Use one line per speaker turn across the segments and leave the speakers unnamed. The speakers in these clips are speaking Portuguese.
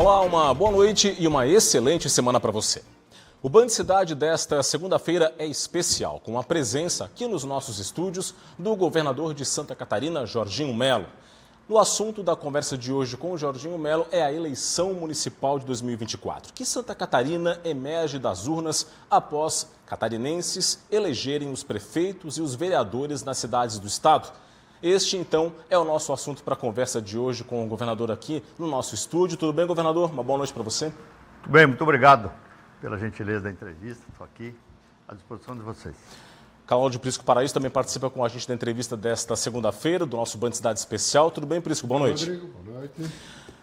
Olá, uma boa noite e uma excelente semana para você. O Band Cidade desta segunda-feira é especial, com a presença aqui nos nossos estúdios do governador de Santa Catarina, Jorginho Mello. O assunto da conversa de hoje com o Jorginho Mello é a eleição municipal de 2024, que Santa Catarina emerge das urnas após catarinenses elegerem os prefeitos e os vereadores nas cidades do estado. Este, então, é o nosso assunto para a conversa de hoje com o governador aqui no nosso estúdio. Tudo bem, governador? Uma boa noite para você.
Tudo bem, muito obrigado pela gentileza da entrevista. Estou aqui à disposição de vocês.
Cláudio Prisco Paraíso também participa com a gente da entrevista desta segunda-feira, do nosso Band Cidade Especial. Tudo bem, Prisco? Boa noite.
Rodrigo, boa noite.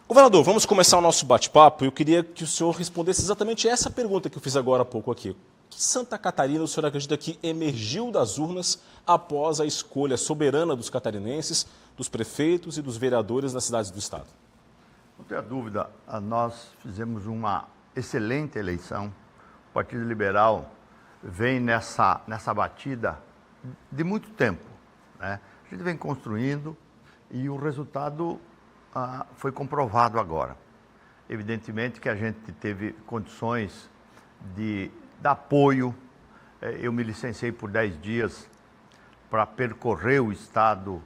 Governador, vamos começar o nosso bate-papo. Eu queria que o senhor respondesse exatamente essa pergunta que eu fiz agora há pouco aqui. Que Santa Catarina o senhor acredita que emergiu das urnas após a escolha soberana dos catarinenses, dos prefeitos e dos vereadores nas cidades do estado?
Não tenha dúvida, nós fizemos uma excelente eleição. O Partido Liberal vem nessa batida de muito tempo, né? A gente vem construindo e o resultado foi comprovado agora. Evidentemente que a gente teve condições de dar apoio. Eu me licenciei por 10 dias para percorrer o estado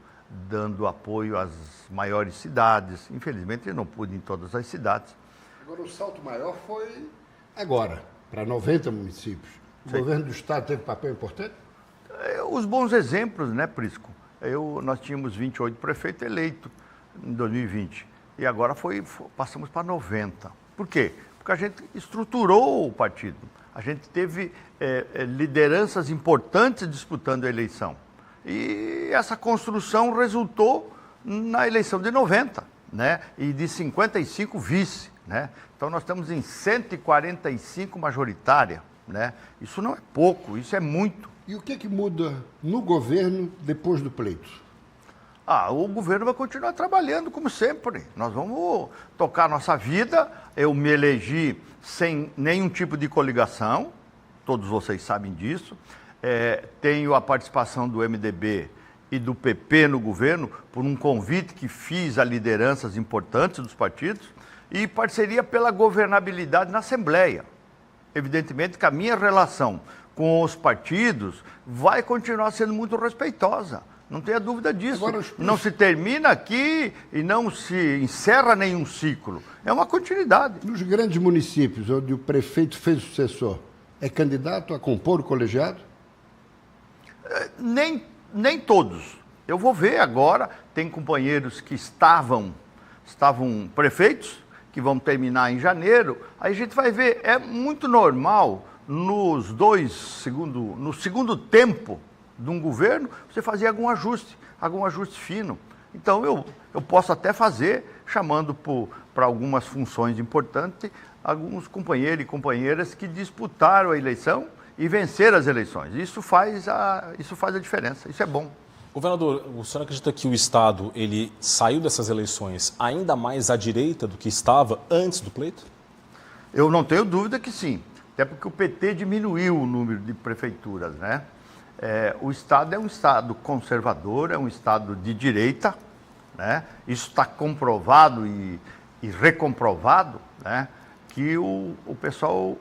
dando apoio às maiores cidades. Infelizmente eu não pude ir em todas as cidades.
Agora o salto maior foi agora, para 90 municípios. O governo do estado teve papel importante?
Os bons exemplos, né, Prisco? Nós tínhamos 28 prefeitos eleitos em 2020 e agora passamos para 90. Por quê? Porque a gente estruturou o partido. A gente teve lideranças importantes disputando a eleição. E essa construção resultou na eleição de 90, né? E de 55 vice, né? Então nós estamos em 145 majoritária, né? Isso não é pouco, isso é muito.
E o que muda no governo depois do pleito?
O governo vai continuar trabalhando como sempre. Nós vamos tocar a nossa vida. Eu me elegi sem nenhum tipo de coligação, todos vocês sabem disso. Tenho a participação do MDB e do PP no governo por um convite que fiz a lideranças importantes dos partidos e parceria pela governabilidade na Assembleia. Evidentemente que a minha relação com os partidos vai continuar sendo muito respeitosa. Não tenha dúvida disso. Agora, não se termina aqui e não se encerra nenhum ciclo. É uma continuidade.
Nos grandes municípios, onde o prefeito fez o sucessor, é candidato a compor o colegiado?
Nem todos. Eu vou ver agora, tem companheiros que estavam prefeitos, que vão terminar em janeiro. Aí a gente vai ver, é muito normal no segundo tempo de um governo, você fazer algum ajuste fino. Então, eu posso até fazer, chamando para algumas funções importantes, alguns companheiros e companheiras que disputaram a eleição e venceram as eleições. Isso faz a diferença, isso é bom.
Governador, o senhor acredita que o estado ele saiu dessas eleições ainda mais à direita do que estava antes do pleito?
Eu não tenho dúvida que sim, até porque o PT diminuiu o número de prefeituras, né? O Estado é um Estado conservador, é um Estado de direita, né? Isso está comprovado e recomprovado, né? Que o pessoal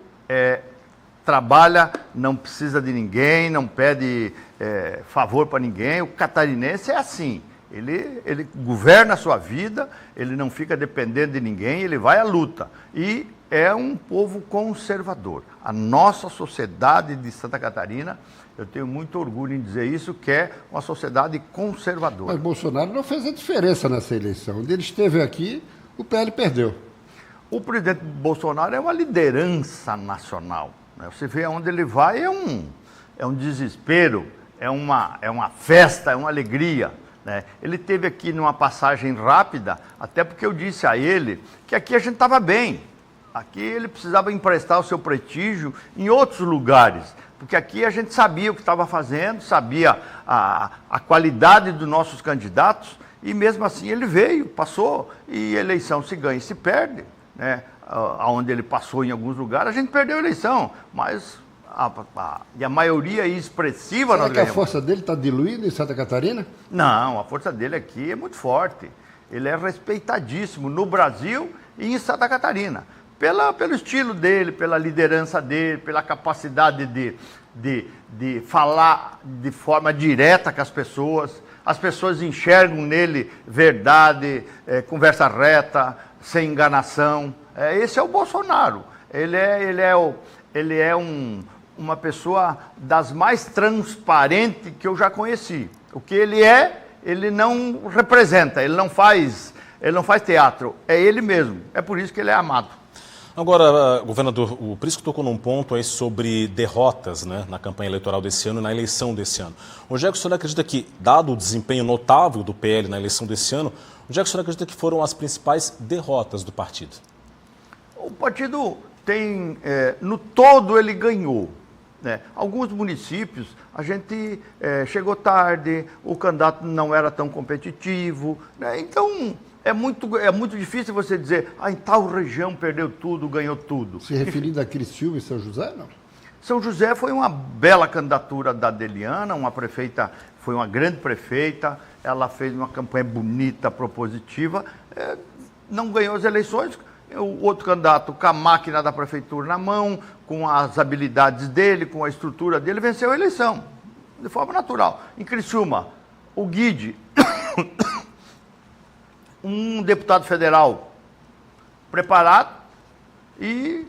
trabalha, não precisa de ninguém, não pede favor para ninguém. O catarinense é assim, ele governa a sua vida, ele não fica dependendo de ninguém, ele vai à luta. E é um povo conservador. A nossa sociedade de Santa Catarina, eu tenho muito orgulho em dizer isso, que é uma sociedade conservadora.
Mas Bolsonaro não fez a diferença nessa eleição. Onde ele esteve aqui, o PL perdeu.
O presidente Bolsonaro é uma liderança nacional, né? Você vê onde ele vai, é um desespero, é uma festa, é uma alegria, né? Ele teve aqui numa passagem rápida, até porque eu disse a ele que aqui a gente estava bem. Aqui ele precisava emprestar o seu prestígio em outros lugares, porque aqui a gente sabia o que estava fazendo, sabia a qualidade dos nossos candidatos, e mesmo assim ele veio, passou, e a eleição se ganha e se perde, né? Onde ele passou em alguns lugares, a gente perdeu a eleição, mas a maioria expressiva...
Será que a força dele está diluída em Santa Catarina?
Não, a força dele aqui é muito forte. Ele é respeitadíssimo no Brasil e em Santa Catarina. Pelo estilo dele, pela liderança dele, pela capacidade de falar de forma direta com as pessoas enxergam nele verdade, conversa reta, sem enganação. Esse é o Bolsonaro. Ele é uma pessoa das mais transparentes que eu já conheci. O que ele não representa, ele não faz teatro, é ele mesmo. É por isso que ele é amado.
Agora, governador, o Prisco tocou num ponto aí sobre derrotas, né, na campanha eleitoral desse ano, na eleição desse ano. Onde é que o senhor acredita que, dado o desempenho notável do PL na eleição desse ano, onde é que o senhor acredita que foram as principais derrotas do partido?
O partido tem, no todo ele ganhou, né? Alguns municípios a gente chegou tarde, o candidato não era tão competitivo, né? Então é muito difícil você dizer, em tal região perdeu tudo, ganhou tudo.
Se referindo a Criciúma e São José, não?
São José foi uma bela candidatura da Adeliana, uma prefeita, foi uma grande prefeita, ela fez uma campanha bonita, propositiva, não ganhou as eleições. O outro candidato, com a máquina da prefeitura na mão, com as habilidades dele, com a estrutura dele, venceu a eleição, de forma natural. Em Criciúma, o Guide, um deputado federal preparado e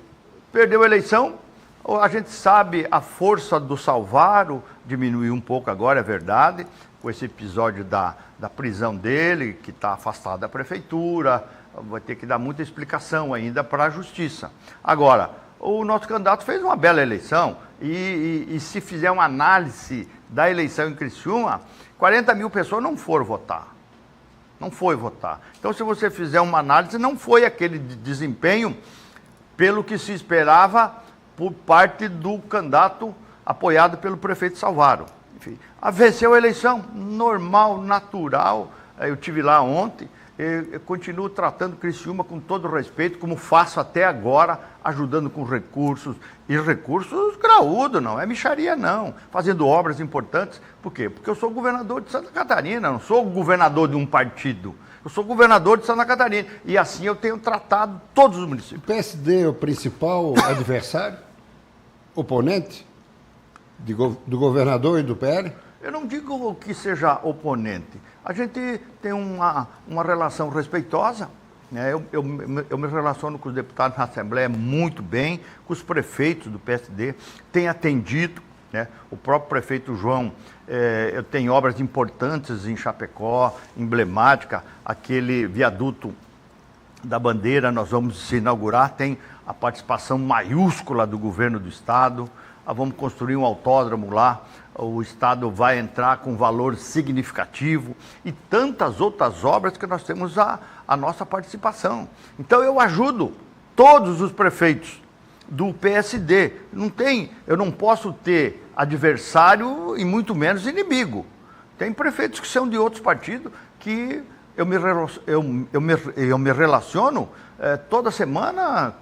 perdeu a eleição. A gente sabe a força do Salvaro diminuiu um pouco agora, é verdade, com esse episódio da prisão dele, que está afastado da prefeitura, vai ter que dar muita explicação ainda para a justiça. Agora, o nosso candidato fez uma bela eleição e se fizer uma análise da eleição em Criciúma, 40 mil pessoas não foram votar. Não foi votar. Então, se você fizer uma análise, não foi aquele desempenho pelo que se esperava por parte do candidato apoiado pelo prefeito Salvaro. Enfim, venceu a eleição, normal, natural. Eu estive lá ontem, eu continuo tratando Criciúma com todo respeito, como faço até agora, ajudando com recursos, e recursos graúdos, não é mixaria não, fazendo obras importantes. Por quê? Porque eu sou governador de Santa Catarina, não sou governador de um partido. Eu sou governador de Santa Catarina e assim eu tenho tratado todos os municípios.
O PSD é o principal adversário, oponente do governador e do PL?
Eu não digo que seja oponente. A gente tem uma relação respeitosa, né? Eu me relaciono com os deputados na Assembleia muito bem, com os prefeitos do PSD, tenho atendido, né? O próprio prefeito João, eu tenho obras importantes em Chapecó, emblemática, aquele viaduto da Bandeira, nós vamos inaugurar, tem a participação maiúscula do governo do Estado, vamos construir um autódromo lá, o Estado vai entrar com valor significativo e tantas outras obras que nós temos a nossa participação. Então eu ajudo todos os prefeitos do PSD. Eu não posso ter adversário e muito menos inimigo. Tem prefeitos que são de outros partidos que eu me relaciono toda semana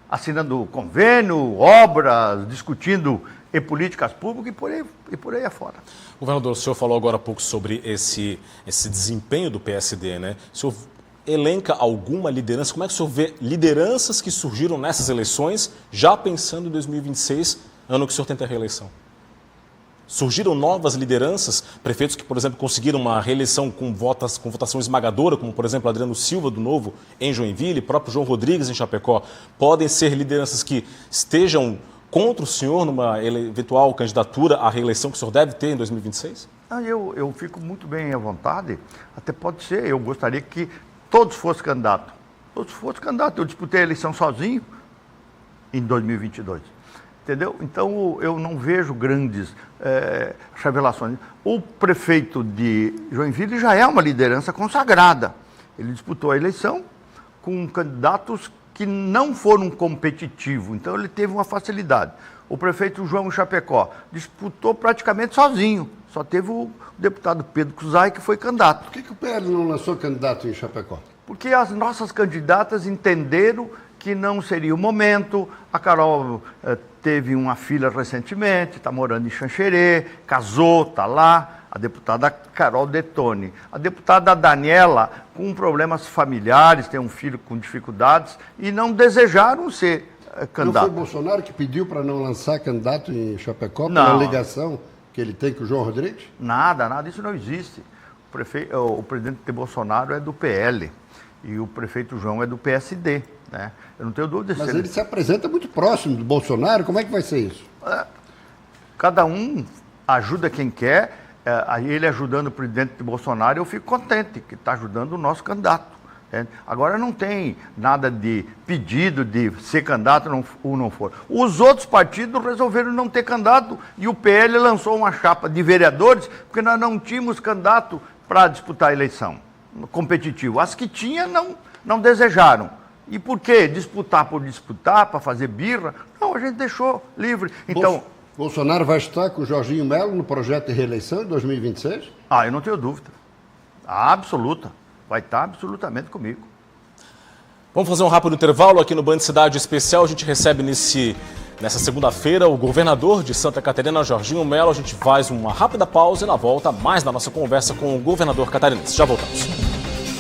assinando convênio, obras, discutindo em políticas públicas e por aí afora.
Governador, o senhor falou agora há pouco sobre esse desempenho do PSD, né? O senhor elenca alguma liderança? Como é que o senhor vê lideranças que surgiram nessas eleições, já pensando em 2026, ano que o senhor tenta a reeleição? Surgiram novas lideranças, prefeitos que, por exemplo, conseguiram uma reeleição com votação esmagadora, como, por exemplo, Adriano Silva, do Novo, em Joinville, próprio João Rodrigues, em Chapecó. Podem ser lideranças que estejam contra o senhor numa eventual candidatura à reeleição que o senhor deve ter em 2026?
Eu fico muito bem à vontade, até pode ser, eu gostaria que todos fossem candidatos. Todos fossem candidatos. Eu disputei a eleição sozinho em 2022. Entendeu? Então, eu não vejo grandes revelações. O prefeito de Joinville já é uma liderança consagrada. Ele disputou a eleição com candidatos que não foram competitivos, então ele teve uma facilidade. O prefeito João Chapecó disputou praticamente sozinho, só teve o deputado Pedro Cusai que foi candidato.
Por que o PL não lançou candidato em Chapecó?
Porque as nossas candidatas entenderam que não seria o momento. A Carol teve uma filha recentemente, está morando em Xanxerê, casou, está lá. a deputada Carol Detoni. A deputada Daniela, com problemas familiares, tem um filho com dificuldades e não desejaram ser candidato.
Não foi Bolsonaro que pediu para não lançar candidato em Chapecó
Não.
pela ligação que ele tem com o João Rodrigues?
Nada, isso não existe. O presidente Bolsonaro é do PL e o prefeito João é do PSD, né? Eu não tenho dúvida.
Mas ele se apresenta muito próximo do Bolsonaro, como é que vai ser isso?
Cada um ajuda quem quer, ele ajudando o presidente Bolsonaro, eu fico contente que está ajudando o nosso candidato. Agora não tem nada de pedido de ser candidato ou não for. Os outros partidos resolveram não ter candidato e o PL lançou uma chapa de vereadores porque nós não tínhamos candidato para disputar a eleição competitivo. As que tinha não desejaram. E por quê? Disputar por disputar, para fazer birra? Não, a gente deixou livre. Então,
Bolsonaro vai estar com o Jorginho Melo no projeto de reeleição em 2026?
eu não tenho dúvida. Absoluta. Vai estar absolutamente comigo.
Vamos fazer um rápido intervalo aqui no Band Cidade Especial. A gente recebe nessa segunda-feira o governador de Santa Catarina, Jorginho Melo. A gente faz uma rápida pausa e na volta mais na nossa conversa com o governador catarinense. Já voltamos.